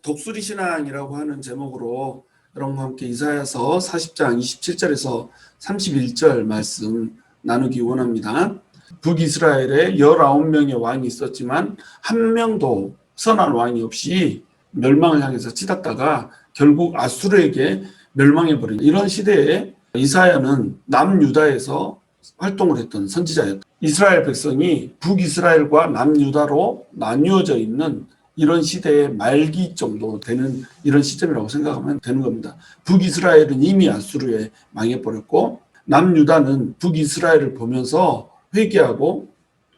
독수리 신앙이라고 하는 제목으로 여러분과 함께 이사야서 40장 27절에서 31절 말씀 나누기 원합니다. 북이스라엘에 19명의 왕이 있었지만 한 명도 선한 왕이 없이 멸망을 향해서 치닫다가 결국 아수르에게 멸망해버린 이런 시대에 이사야는 남유다에서 활동을 했던 선지자였다. 이스라엘 백성이 북이스라엘과 남유다로 나뉘어져 있는 이런 시대의 말기 정도 되는 이런 시점이라고 생각하면 되는 겁니다. 북이스라엘은 이미 아수르에 망해버렸고 남유다는 북이스라엘을 보면서 회개하고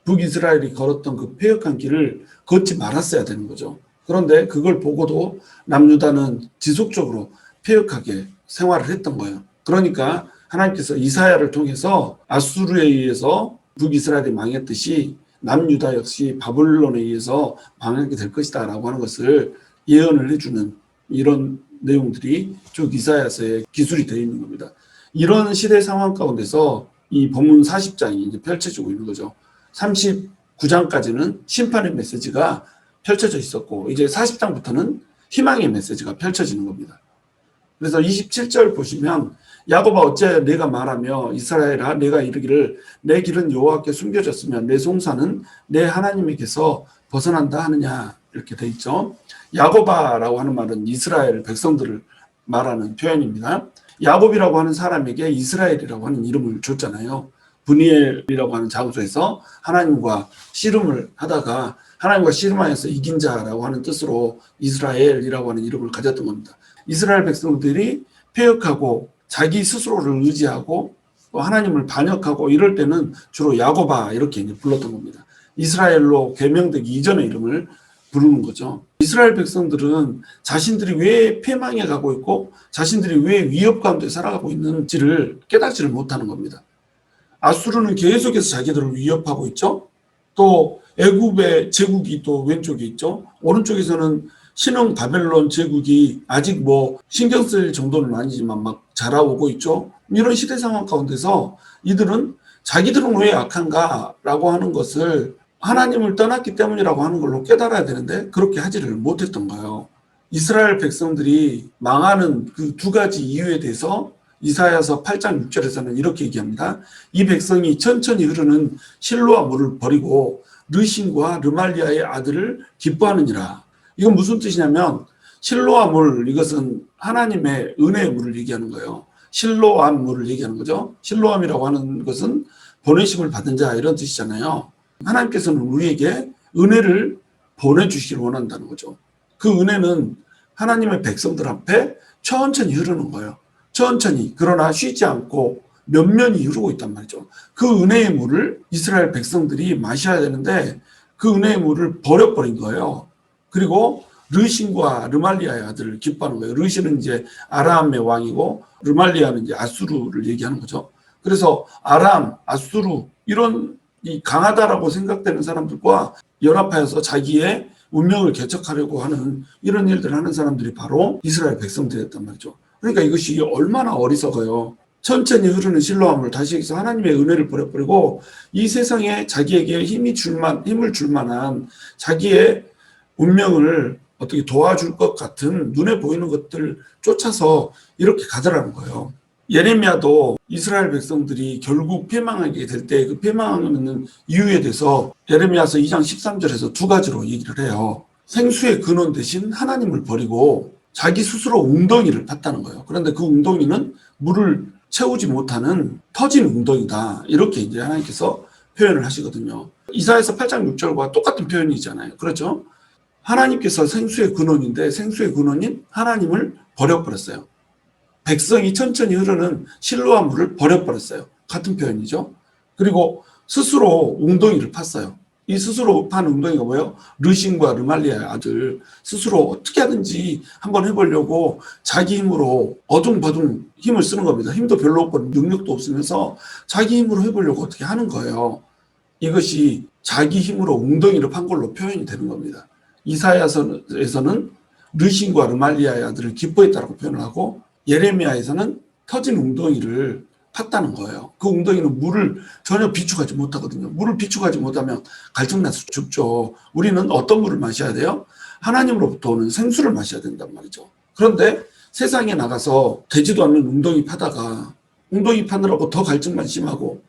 북이스라엘이 걸었던 그 패역한 길을 걷지 말았어야 되는 거죠. 그런데 그걸 보고도 남유다는 지속적으로 패역하게 생활을 했던 거예요. 그러니까 하나님께서 이사야를 통해서 아수르에 의해서 북이스라엘이 망했듯이 남유다 역시 바벨론에 의해서 망하게 될 것이다 라고 하는 것을 예언을 해주는 이런 내용들이 쭉 이사야서에 기술이 되어 있는 겁니다. 이런 시대 상황 가운데서 이 본문 40장이 이제 펼쳐지고 있는 거죠. 39장까지는 심판의 메시지가 펼쳐져 있었고 이제 40장부터는 희망의 메시지가 펼쳐지는 겁니다. 그래서 27절 보시면 야곱아 어째 내가 말하며 이스라엘아 내가 이르기를 내 길은 여호와께 숨겨졌으면 내 송사는 내 하나님에게서 벗어난다 하느냐 이렇게 돼 있죠. 야곱아라고 하는 말은 이스라엘 백성들을 말하는 표현입니다. 야곱이라고 하는 사람에게 이스라엘이라고 하는 이름을 줬잖아요. 브니엘이라고 하는 장소에서 하나님과 씨름을 하다가 하나님과 씨름하여서 이긴 자라고 하는 뜻으로 이스라엘이라고 하는 이름을 가졌던 겁니다. 이스라엘 백성들이 패역하고 자기 스스로를 의지하고 또 하나님을 반역하고 이럴 때는 주로 야곱아 이렇게 이제 불렀던 겁니다. 이스라엘로 개명되기 이전의 이름을 부르는 거죠. 이스라엘 백성들은 자신들이 왜 패망해 가고 있고 자신들이 왜 위협 가운데 살아가고 있는지를 깨닫지를 못하는 겁니다. 아수르는 계속해서 자기들을 위협하고 있죠. 또 애굽의 제국이 또 왼쪽에 있죠. 오른쪽에서는 신흥 바벨론 제국이 아직 뭐 신경 쓸 정도는 아니지만 막 자라오고 있죠. 이런 시대 상황 가운데서 이들은 자기들은 왜 악한가라고 하는 것을 하나님을 떠났기 때문이라고 하는 걸로 깨달아야 되는데 그렇게 하지를 못했던 거예요. 이스라엘 백성들이 망하는 그 두 가지 이유에 대해서 이사야서 8장 6절에서는 이렇게 얘기합니다. 이 백성이 천천히 흐르는 실로아 물을 버리고 르신과 르말리아의 아들을 기뻐하느니라. 이건 무슨 뜻이냐면 실로암 물 이것은 하나님의 은혜의 물을 얘기하는 거예요. 실로암 물을 얘기하는 거죠. 실로암이라고 하는 것은 보내심을 받은 자 이런 뜻이잖아요. 하나님께서는 우리에게 은혜를 보내주시길 원한다는 거죠. 그 은혜는 하나님의 백성들 앞에 천천히 흐르는 거예요. 천천히 그러나 쉬지 않고 면면이 흐르고 있단 말이죠. 그 은혜의 물을 이스라엘 백성들이 마셔야 되는데 그 은혜의 물을 버려버린 거예요. 그리고 르신과 르말리아의 아들을 기뻐하는 거예요. 르신은 이제 아람의 왕이고 르말리아는 이제 아수르를 얘기하는 거죠. 그래서 아람, 아수르 이런 이 강하다라고 생각되는 사람들과 연합하여서 자기의 운명을 개척하려고 하는 이런 일들을 하는 사람들이 바로 이스라엘 백성들이었단 말이죠. 그러니까 이것이 얼마나 어리석어요. 천천히 흐르는 실로암을 다시 여기서 하나님의 은혜를 버려버리고 이 세상에 자기에게 힘을 줄 만한 자기의 운명을 어떻게 도와줄 것 같은 눈에 보이는 것들 쫓아서 이렇게 가더라는 거예요. 예레미야도 이스라엘 백성들이 결국 패망하게 될 때 그 패망하는 이유에 대해서 예레미야서 2장 13절에서 두 가지로 얘기를 해요. 생수의 근원 대신 하나님을 버리고 자기 스스로 웅덩이를 팠다는 거예요. 그런데 그 웅덩이는 물을 채우지 못하는 터진 웅덩이다. 이렇게 이제 하나님께서 표현을 하시거든요. 이사야서 8장 6절과 똑같은 표현이잖아요. 그렇죠? 하나님께서 생수의 근원인데 생수의 근원인 하나님을 버려버렸어요. 백성이 천천히 흐르는 실로암 물을 버려버렸어요. 같은 표현이죠. 그리고 스스로 웅덩이를 팠어요. 이 스스로 판 웅덩이가 뭐예요? 르신과 르말리아의 아들 스스로 어떻게 하든지 한번 해보려고 자기 힘으로 어둥바둥 힘을 쓰는 겁니다. 힘도 별로 없고 능력도 없으면서 자기 힘으로 해보려고 어떻게 하는 거예요. 이것이 자기 힘으로 웅덩이를 판 걸로 표현이 되는 겁니다. 이사야서에서는 르신과 르말리아의 아들을 기뻐했다라고 표현을 하고 예레미야에서는 터진 웅덩이를 팠다는 거예요. 그 웅덩이는 물을 전혀 비축하지 못하거든요. 물을 비축하지 못하면 갈증나서 죽죠. 우리는 어떤 물을 마셔야 돼요? 하나님으로부터 오는 생수를 마셔야 된단 말이죠. 그런데 세상에 나가서 되지도 않는 웅덩이 파다가 웅덩이 파느라고 더 갈증만 심하고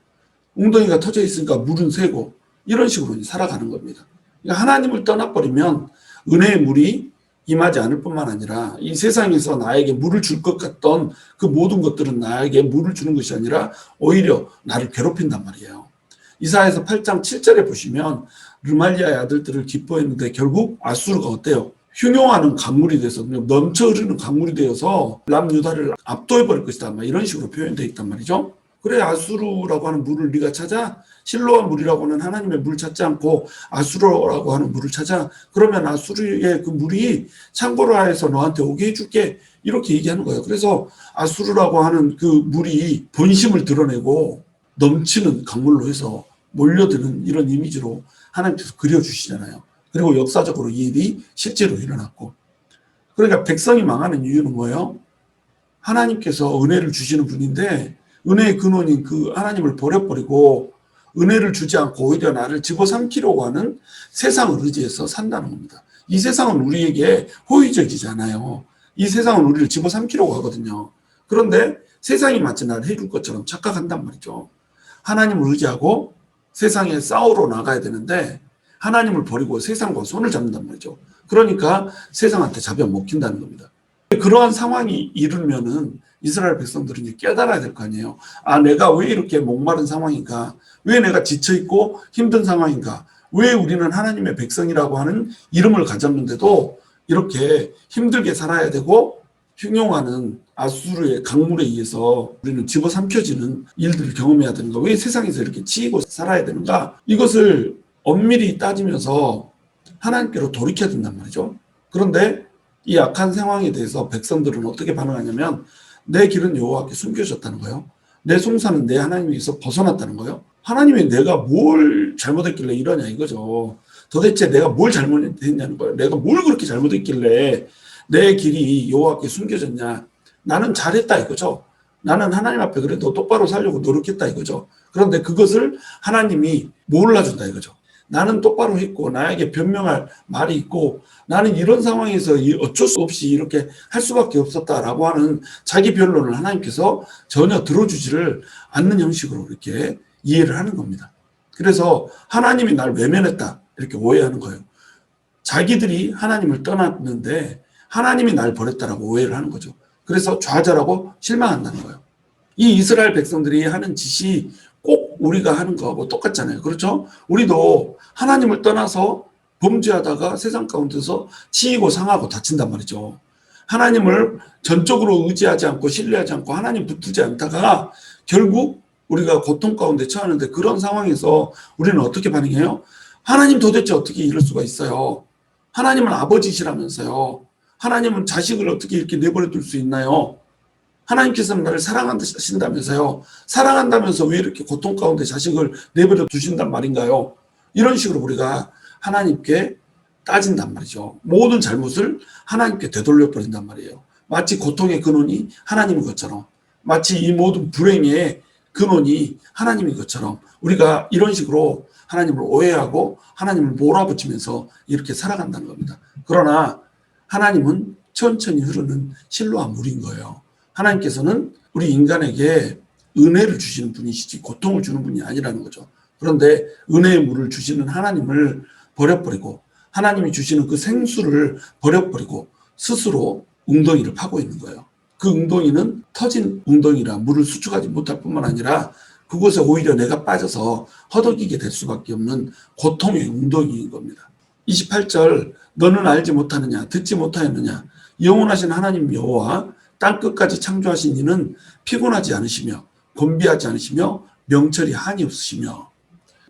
웅덩이가 터져 있으니까 물은 새고 이런 식으로 살아가는 겁니다. 그러니까 하나님을 떠나버리면 은혜의 물이 임하지 않을 뿐만 아니라 이 세상에서 나에게 물을 줄 것 같던 그 모든 것들은 나에게 물을 주는 것이 아니라 오히려 나를 괴롭힌단 말이에요. 이사야서 8장 7절에 보시면 르말리아의 아들들을 기뻐했는데 결국 아수르가 어때요? 흉용하는 강물이 돼서 넘쳐 흐르는 강물이 되어서 남유다를 압도해버릴 것이다. 이런 식으로 표현되어 있단 말이죠. 그래 아수르라고 하는 물을 네가 찾아? 실로암 물이라고 하는 하나님의 물을 찾지 않고 아수르라고 하는 물을 찾아? 그러면 아수르의 그 물이 창고로 하여서 너한테 오게 해줄게. 이렇게 얘기하는 거예요. 그래서 아수르라고 하는 그 물이 본심을 드러내고 넘치는 강물로 해서 몰려드는 이런 이미지로 하나님께서 그려주시잖아요. 그리고 역사적으로 이 일이 실제로 일어났고. 그러니까 백성이 망하는 이유는 뭐예요? 하나님께서 은혜를 주시는 분인데 은혜의 근원인 그 하나님을 버려버리고 은혜를 주지 않고 오히려 나를 집어삼키려고 하는 세상을 의지해서 산다는 겁니다. 이 세상은 우리에게 호의적이잖아요. 이 세상은 우리를 집어삼키려고 하거든요. 그런데 세상이 마치 나를 해줄 것처럼 착각한단 말이죠. 하나님을 의지하고 세상에 싸우러 나가야 되는데 하나님을 버리고 세상과 손을 잡는단 말이죠. 그러니까 세상한테 잡아먹힌다는 겁니다. 그러한 상황이 이르면은 이스라엘 백성들은 이제 깨달아야 될 거 아니에요. 아, 내가 왜 이렇게 목마른 상황인가? 왜 내가 지쳐있고 힘든 상황인가? 왜 우리는 하나님의 백성이라고 하는 이름을 가졌는데도 이렇게 힘들게 살아야 되고 흉용하는 아수르의 강물에 의해서 우리는 집어삼켜지는 일들을 경험해야 되는가? 왜 세상에서 이렇게 치이고 살아야 되는가? 이것을 엄밀히 따지면서 하나님께로 돌이켜야 된단 말이죠. 그런데 이 악한 상황에 대해서 백성들은 어떻게 반응하냐면 내 길은 여호와께 숨겨졌다는 거예요. 내 송사는 내 하나님에게서 벗어났다는 거예요. 하나님이 내가 뭘 잘못했길래 이러냐 이거죠. 도대체 내가 뭘 잘못했냐는 거예요. 내가 뭘 그렇게 잘못했길래 내 길이 여호와께 숨겨졌냐. 나는 잘했다 이거죠. 나는 하나님 앞에 그래도 똑바로 살려고 노력했다 이거죠. 그런데 그것을 하나님이 몰라준다 이거죠. 나는 똑바로 했고 나에게 변명할 말이 있고 나는 이런 상황에서 어쩔 수 없이 이렇게 할 수밖에 없었다라고 하는 자기 변론을 하나님께서 전혀 들어주지를 않는 형식으로 이렇게 이해를 하는 겁니다. 그래서 하나님이 날 외면했다 이렇게 오해하는 거예요. 자기들이 하나님을 떠났는데 하나님이 날 버렸다라고 오해를 하는 거죠. 그래서 좌절하고 실망한다는 거예요. 이 이스라엘 백성들이 하는 짓이 꼭 우리가 하는 거하고 똑같잖아요. 그렇죠? 우리도 하나님을 떠나서 범죄하다가 세상 가운데서 치이고 상하고 다친단 말이죠. 하나님을 전적으로 의지하지 않고 신뢰하지 않고 하나님 붙들지 않다가 결국 우리가 고통 가운데 처하는데 그런 상황에서 우리는 어떻게 반응해요? 하나님 도대체 어떻게 이럴 수가 있어요? 하나님은 아버지시라면서요. 하나님은 자식을 어떻게 이렇게 내버려 둘 수 있나요? 하나님께서는 나를 사랑하신다면서요. 사랑한다면서 왜 이렇게 고통 가운데 자식을 내버려 두신단 말인가요? 이런 식으로 우리가 하나님께 따진단 말이죠. 모든 잘못을 하나님께 되돌려 버린단 말이에요. 마치 고통의 근원이 하나님인 것처럼, 마치 이 모든 불행의 근원이 하나님인 것처럼 우리가 이런 식으로 하나님을 오해하고 하나님을 몰아붙이면서 이렇게 살아간다는 겁니다. 그러나 하나님은 천천히 흐르는 실로암 물인 거예요. 하나님께서는 우리 인간에게 은혜를 주시는 분이시지 고통을 주는 분이 아니라는 거죠. 그런데 은혜의 물을 주시는 하나님을 버려버리고 하나님이 주시는 그 생수를 버려버리고 스스로 웅덩이를 파고 있는 거예요. 그 웅덩이는 터진 웅덩이라 물을 수축하지 못할 뿐만 아니라 그곳에 오히려 내가 빠져서 허덕이게 될 수밖에 없는 고통의 웅덩이인 겁니다. 28절 너는 알지 못하느냐 듣지 못하였느냐 영원하신 하나님 여호와 땅끝까지 창조하신 이는 피곤하지 않으시며 곤비하지 않으시며 명철이 한이 없으시며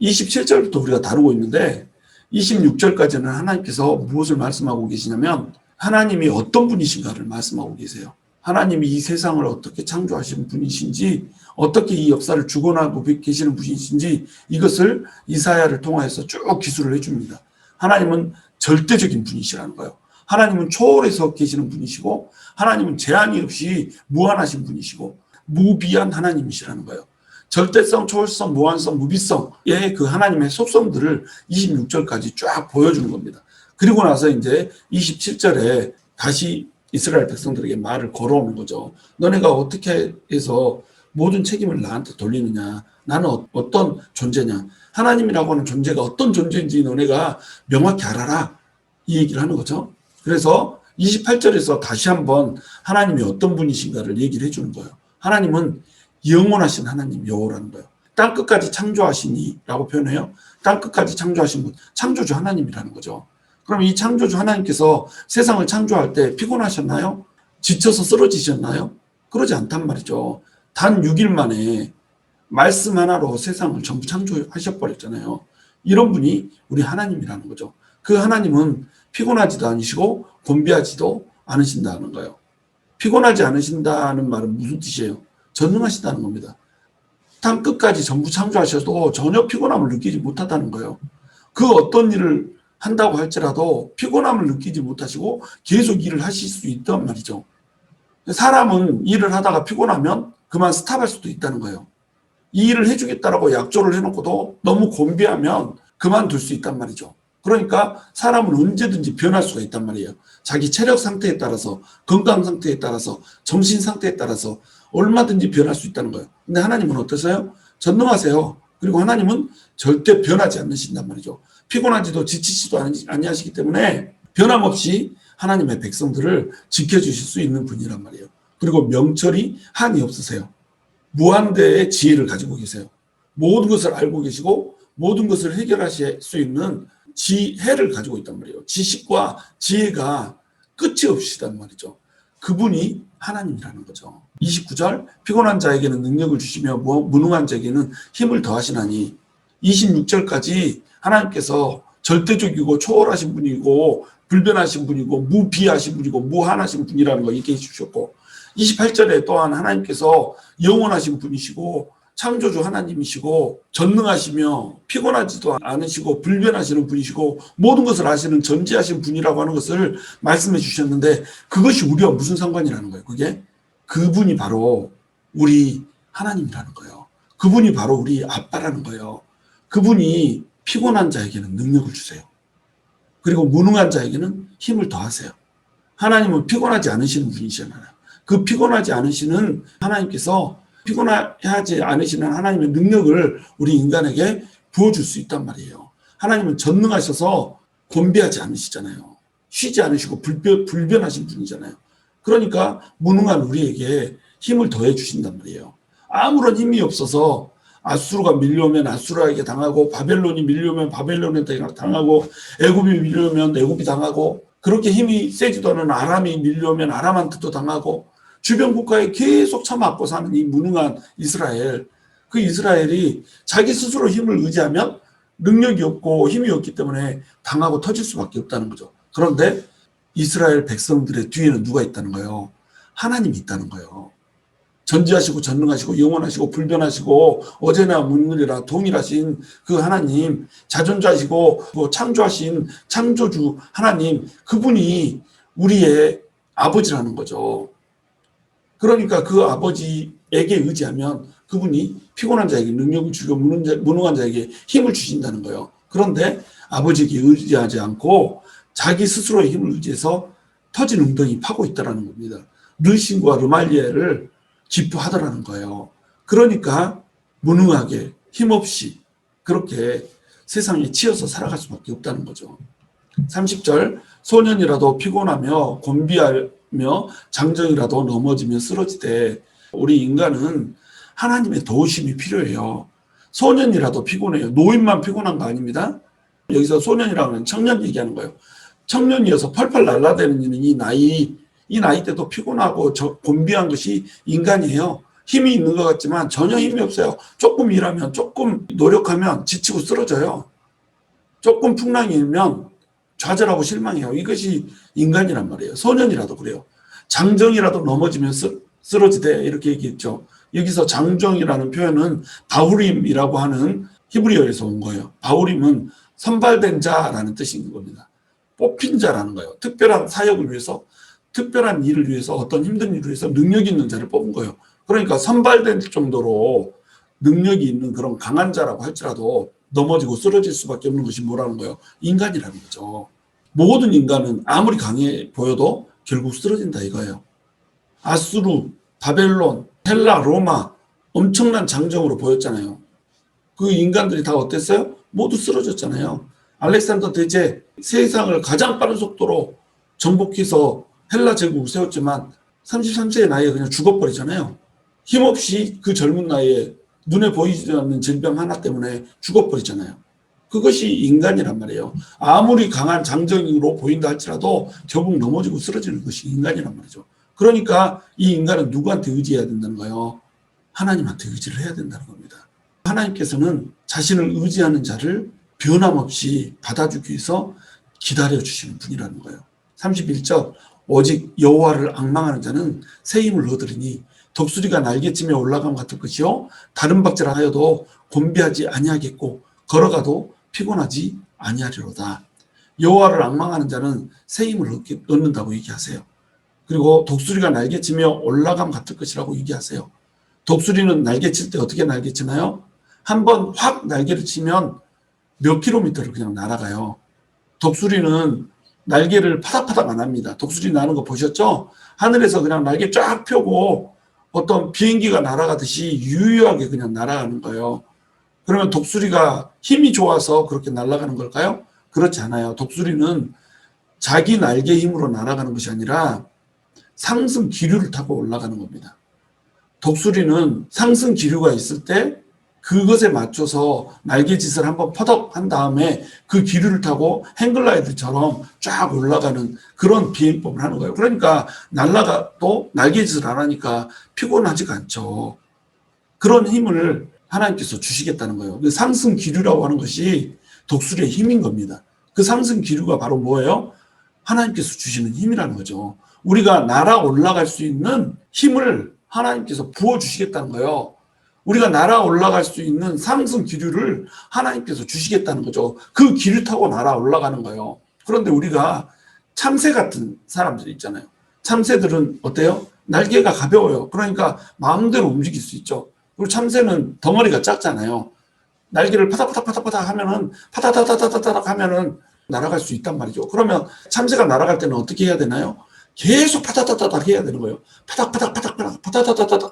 27절부터 우리가 다루고 있는데 26절까지는 하나님께서 무엇을 말씀하고 계시냐면 하나님이 어떤 분이신가를 말씀하고 계세요. 하나님이 이 세상을 어떻게 창조하신 분이신지 어떻게 이 역사를 주관하고 계시는 분이신지 이것을 이사야를 통해서 쭉 기술을 해줍니다. 하나님은 절대적인 분이시라는 거예요. 하나님은 초월해서 계시는 분이시고 하나님은 제한이 없이 무한하신 분이시고 무비한 하나님이시라는 거예요. 절대성, 초월성, 무한성, 무비성의 그 하나님의 속성들을 26절까지 쫙 보여주는 겁니다. 그리고 나서 이제 27절에 다시 이스라엘 백성들에게 말을 걸어오는 거죠. 너네가 어떻게 해서 모든 책임을 나한테 돌리느냐. 나는 어떤 존재냐. 하나님이라고 하는 존재가 어떤 존재인지 너네가 명확히 알아라. 이 얘기를 하는 거죠. 그래서 28절에서 다시 한번 하나님이 어떤 분이신가를 얘기를 해주는 거예요. 하나님은 영원하신 하나님 여호라는 거예요. 땅끝까지 창조하시니 라고 표현해요. 땅끝까지 창조하신 분, 창조주 하나님이라는 거죠. 그럼 이 창조주 하나님께서 세상을 창조할 때 피곤하셨나요? 지쳐서 쓰러지셨나요? 그러지 않단 말이죠. 단 6일 만에 말씀 하나로 세상을 전부 창조하셔버렸잖아요. 이런 분이 우리 하나님이라는 거죠. 그 하나님은 피곤하지도 않으시고 곤비하지도 않으신다는 거예요. 피곤하지 않으신다는 말은 무슨 뜻이에요? 전능하시다는 겁니다. 땅 끝까지 전부 창조하셔도 전혀 피곤함을 느끼지 못하다는 거예요. 그 어떤 일을 한다고 할지라도 피곤함을 느끼지 못하시고 계속 일을 하실 수 있단 말이죠. 사람은 일을 하다가 피곤하면 그만 스탑할 수도 있다는 거예요. 이 일을 해주겠다라고 약조를 해놓고도 너무 곤비하면 그만둘 수 있단 말이죠. 그러니까 사람은 언제든지 변할 수가 있단 말이에요. 자기 체력 상태에 따라서, 건강 상태에 따라서, 정신 상태에 따라서 얼마든지 변할 수 있다는 거예요. 근데 하나님은 어떠세요? 전능하세요. 그리고 하나님은 절대 변하지 않으신단 말이죠. 피곤하지도 지치지도 아니하시기 때문에 변함없이 하나님의 백성들을 지켜주실 수 있는 분이란 말이에요. 그리고 명철이 한이 없으세요. 무한대의 지혜를 가지고 계세요. 모든 것을 알고 계시고 모든 것을 해결하실 수 있는 지혜를 가지고 있단 말이에요. 지식과 지혜가 끝이 없으시단 말이죠. 그분이 하나님이라는 거죠. 29절 피곤한 자에게는 능력을 주시며 무능한 자에게는 힘을 더하시나니 26절까지 하나님께서 절대적이고 초월하신 분이고 불변하신 분이고 무비하신 분이고 무한하신 분이라는 거 얘기해 주셨고 28절에 또한 하나님께서 영원하신 분이시고 창조주 하나님이시고 전능하시며 피곤하지도 않으시고 불변하시는 분이시고 모든 것을 아시는 전지하신 분이라고 하는 것을 말씀해 주셨는데 그것이 우리와 무슨 상관이라는 거예요. 그게 그분이 바로 우리 하나님이라는 거예요. 그분이 바로 우리 아빠라는 거예요. 그분이 피곤한 자에게는 능력을 주세요. 그리고 무능한 자에게는 힘을 더하세요. 하나님은 피곤하지 않으시는 분이시잖아요. 그 피곤하지 않으시는 하나님께서 피곤하지 않으시는 하나님의 능력을 우리 인간에게 부어줄 수 있단 말이에요. 하나님은 전능하셔서 곤비하지 않으시잖아요. 쉬지 않으시고 불변하신 분이잖아요. 그러니까 무능한 우리에게 힘을 더해 주신단 말이에요. 아무런 힘이 없어서 아수르가 밀려오면 아수르에게 당하고 바벨론이 밀려오면 바벨론한테 당하고 애굽이 밀려오면 애굽이 당하고 그렇게 힘이 세지도 않은 아람이 밀려오면 아람한테도 당하고 주변 국가에 계속 처맞고 사는 이 무능한 이스라엘, 그 이스라엘이 자기 스스로 힘을 의지하면 능력이 없고 힘이 없기 때문에 당하고 터질 수밖에 없다는 거죠. 그런데 이스라엘 백성들의 뒤에는 누가 있다는 거예요? 하나님이 있다는 거예요. 전지하시고 전능하시고 영원하시고 불변하시고 어제나 오늘이라 동일하신 그 하나님, 자존자시고 창조하신 창조주 하나님, 그분이 우리의 아버지라는 거죠. 그러니까 그 아버지에게 의지하면 그분이 피곤한 자에게 능력을 주고 무능한 자에게 힘을 주신다는 거예요. 그런데 아버지에게 의지하지 않고 자기 스스로의 힘을 의지해서 터진 웅덩이 파고 있다는 겁니다. 르신과 르말리에를 기뻐하더라는 거예요. 그러니까 무능하게 힘없이 그렇게 세상에 치여서 살아갈 수밖에 없다는 거죠. 30절 소년이라도 피곤하며 곤비하며 장정이라도 넘어지며 쓰러지되 우리 인간은 하나님의 도우심이 필요해요. 소년이라도 피곤해요. 노인만 피곤한 거 아닙니다. 여기서 소년이라고 하는 청년 얘기하는 거예요. 청년이어서 펄펄 날아다니는 이 나이 때도 피곤하고 곤비한 것이 인간이에요. 힘이 있는 것 같지만 전혀 힘이 없어요. 조금 일하면 조금 노력하면 지치고 쓰러져요. 조금 풍랑이면 좌절하고 실망해요. 이것이 인간이란 말이에요. 소년이라도 그래요. 장정이라도 넘어지면 쓰러지되 이렇게 얘기했죠. 여기서 장정이라는 표현은 바후림이라고 하는 히브리어에서 온 거예요. 바후림은 선발된 자라는 뜻인 겁니다. 뽑힌 자라는 거예요. 특별한 사역을 위해서 특별한 일을 위해서 어떤 힘든 일을 위해서 능력 있는 자를 뽑은 거예요. 그러니까 선발된 정도로 능력이 있는 그런 강한 자라고 할지라도 넘어지고 쓰러질 수밖에 없는 것이 뭐라는 거예요? 인간이라는 거죠. 모든 인간은 아무리 강해 보여도 결국 쓰러진다 이거예요. 아수르, 바벨론, 헬라, 로마 엄청난 장정으로 보였잖아요. 그 인간들이 다 어땠어요? 모두 쓰러졌잖아요. 알렉산더 대제 세상을 가장 빠른 속도로 정복해서 헬라 제국을 세웠지만 33세의 나이에 그냥 죽어버리잖아요. 힘없이 그 젊은 나이에 눈에 보이지 않는 질병 하나 때문에 죽어버리잖아요. 그것이 인간이란 말이에요. 아무리 강한 장정으로 보인다 할지라도 결국 넘어지고 쓰러지는 것이 인간이란 말이죠. 그러니까 이 인간은 누구한테 의지해야 된다는 거예요? 하나님한테 의지를 해야 된다는 겁니다. 하나님께서는 자신을 의지하는 자를 변함없이 받아주기 위해서 기다려주시는 분이라는 거예요. 31절 오직 여호와를 앙망하는 자는 새 힘을 얻으리니 독수리가 날개치며 올라감 같을 것이요 다른 박제라 하여도 곤비하지 아니하겠고 걸어가도 피곤하지 아니하리로다. 여호와를 앙망하는 자는 새 힘을 얻는다고 얘기하세요. 그리고 독수리가 날개치며 올라감 같을 것이라고 얘기하세요. 독수리는 날개칠 때 어떻게 날개치나요? 한번 확 날개를 치면 몇 킬로미터를 그냥 날아가요. 독수리는 날개를 파닥파닥 안 합니다. 독수리 나는 거 보셨죠? 하늘에서 그냥 날개 쫙 펴고 어떤 비행기가 날아가듯이 유유하게 그냥 날아가는 거예요. 그러면 독수리가 힘이 좋아서 그렇게 날아가는 걸까요? 그렇지 않아요. 독수리는 자기 날개 힘으로 날아가는 것이 아니라 상승 기류를 타고 올라가는 겁니다. 독수리는 상승 기류가 있을 때 그것에 맞춰서 날개짓을 한번 퍼덕 한 다음에 그 기류를 타고 행글라이드처럼 쫙 올라가는 그런 비행법을 하는 거예요. 그러니까 날아가도 날개짓을 안 하니까 피곤하지가 않죠. 그런 힘을 하나님께서 주시겠다는 거예요. 그 상승 기류라고 하는 것이 독수리의 힘인 겁니다. 그 상승 기류가 바로 뭐예요? 하나님께서 주시는 힘이라는 거죠. 우리가 날아 올라갈 수 있는 힘을 하나님께서 부어주시겠다는 거예요. 우리가 날아 올라갈 수 있는 상승 기류를 하나님께서 주시겠다는 거죠. 그 기류 타고 날아 올라가는 거예요. 그런데 우리가 참새 같은 사람들이 있잖아요. 참새들은 어때요? 날개가 가벼워요. 그러니까 마음대로 움직일 수 있죠. 그리고 참새는 덩어리가 작잖아요. 날개를 파닥파닥파닥파닥 하면은 파닥파닥파닥 하면은 날아갈 수 있단 말이죠. 그러면 참새가 날아갈 때는 어떻게 해야 되나요? 계속 파닥파닥 해야 되는 거예요. 파닥파닥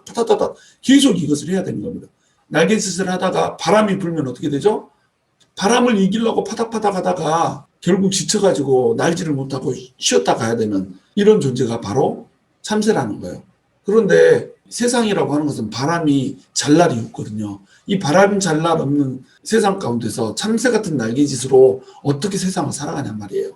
파닥파닥 계속 이것을 해야 되는 겁니다. 날개짓을 하다가 바람이 불면 어떻게 되죠? 바람을 이기려고 파닥파닥 하다가 결국 지쳐가지고 날지를 못하고 쉬었다 가야 되는 이런 존재가 바로 참새라는 거예요. 그런데 세상이라고 하는 것은 바람이 잘 날이 없거든요. 이 바람 잘 날 없는 세상 가운데서 참새 같은 날개짓으로 어떻게 세상을 살아가냔 말이에요.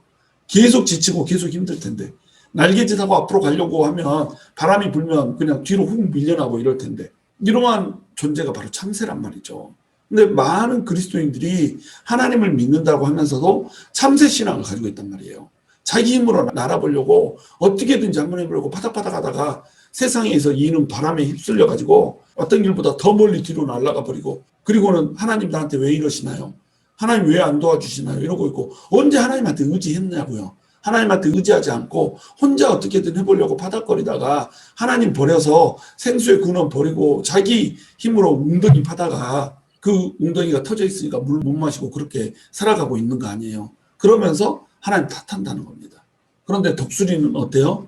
계속 지치고 계속 힘들 텐데 날개짓하고 앞으로 가려고 하면 바람이 불면 그냥 뒤로 훅 밀려나고 이럴 텐데 이러한 존재가 바로 참새란 말이죠. 근데 많은 그리스도인들이 하나님을 믿는다고 하면서도 참새 신앙을 가지고 있단 말이에요. 자기 힘으로 날아보려고 어떻게든지 한번 해보려고 파닥파닥 하다가 세상에서 이는 바람에 휩쓸려 가지고 어떤 길보다 더 멀리 뒤로 날아가 버리고 그리고는 하나님 나한테 왜 이러시나요? 하나님 왜 안 도와주시나요? 이러고 있고 언제 하나님한테 의지했냐고요. 하나님한테 의지하지 않고 혼자 어떻게든 해보려고 파닥거리다가 하나님 버려서 생수의 근원 버리고 자기 힘으로 웅덩이 파다가 그 웅덩이가 터져 있으니까 물 못 마시고 그렇게 살아가고 있는 거 아니에요. 그러면서 하나님 탓한다는 겁니다. 그런데 독수리는 어때요?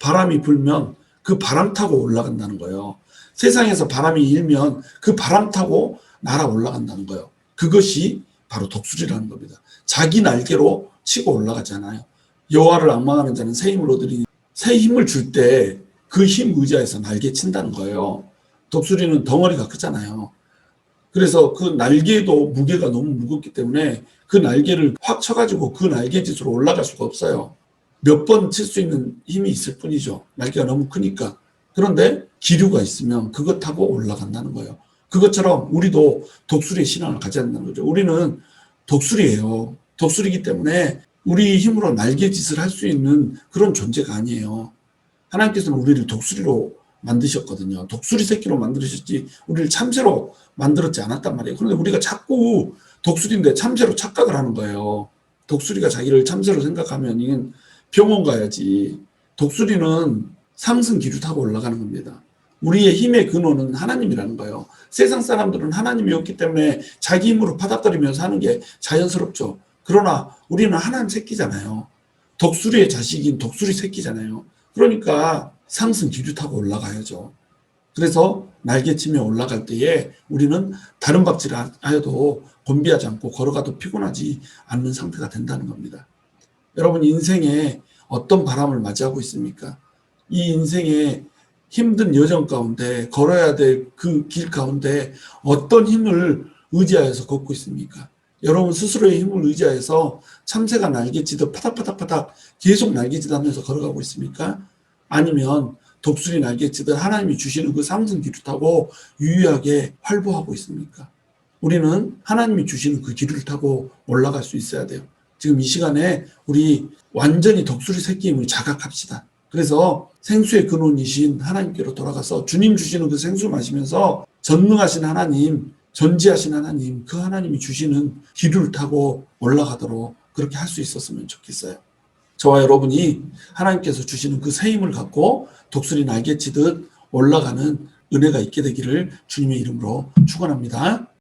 바람이 불면 그 바람 타고 올라간다는 거예요. 세상에서 바람이 일면 그 바람 타고 날아 올라간다는 거예요. 그것이 바로 독수리라는 겁니다. 자기 날개로 치고 올라가잖아요. 여호와를 앙망하는 자는 새 힘을 얻으리니 새 힘을 줄 때 그 힘 의지하여서 날개 친다는 거예요. 독수리는 덩어리가 크잖아요. 그래서 그 날개도 무게가 너무 무겁기 때문에 그 날개를 확 쳐가지고 그 날개짓으로 올라갈 수가 없어요. 몇 번 칠 수 있는 힘이 있을 뿐이죠. 날개가 너무 크니까. 그런데 기류가 있으면 그것 타고 올라간다는 거예요. 그것처럼 우리도 독수리의 신앙을 가져야 한다는 거죠. 우리는 독수리예요. 독수리이기 때문에 우리 힘으로 날개짓을 할 수 있는 그런 존재가 아니에요. 하나님께서는 우리를 독수리로 만드셨거든요. 독수리 새끼로 만드셨지 우리를 참새로 만들었지 않았단 말이에요. 그런데 우리가 자꾸 독수리인데 참새로 착각을 하는 거예요. 독수리가 자기를 참새로 생각하면 이건 병원 가야지. 독수리는 상승 기류 타고 올라가는 겁니다. 우리의 힘의 근원은 하나님이라는 거예요. 세상 사람들은 하나님이 없기 때문에 자기 힘으로 파닥거리면서 하는 게 자연스럽죠. 그러나 우리는 하나님 새끼잖아요. 독수리의 자식인 독수리 새끼잖아요. 그러니까 상승 기류 타고 올라가야죠. 그래서 날개치며 올라갈 때에 우리는 다른 박질을 하여도 곤비하지 않고 걸어가도 피곤하지 않는 상태가 된다는 겁니다. 여러분 인생에 어떤 바람을 맞이하고 있습니까? 이 인생의 힘든 여정 가운데 걸어야 될 그 길 가운데 어떤 힘을 의지하여서 걷고 있습니까? 여러분 스스로의 힘을 의지하여서 참새가 날개치듯 파닥파닥파닥 계속 날개짓하면서 걸어가고 있습니까? 아니면 독수리 날개치듯 하나님이 주시는 그 상승기를 타고 유유하게 활보하고 있습니까? 우리는 하나님이 주시는 그 길을 타고 올라갈 수 있어야 돼요. 지금 이 시간에 우리 완전히 독수리 새끼임을 자각합시다. 그래서 생수의 근원이신 하나님께로 돌아가서 주님 주시는 그 생수 마시면서 전능하신 하나님, 전지하신 하나님, 그 하나님이 주시는 기류를 타고 올라가도록 그렇게 할 수 있었으면 좋겠어요. 저와 여러분이 하나님께서 주시는 그 새 힘을 갖고 독수리 날개치듯 올라가는 은혜가 있게 되기를 주님의 이름으로 축원합니다.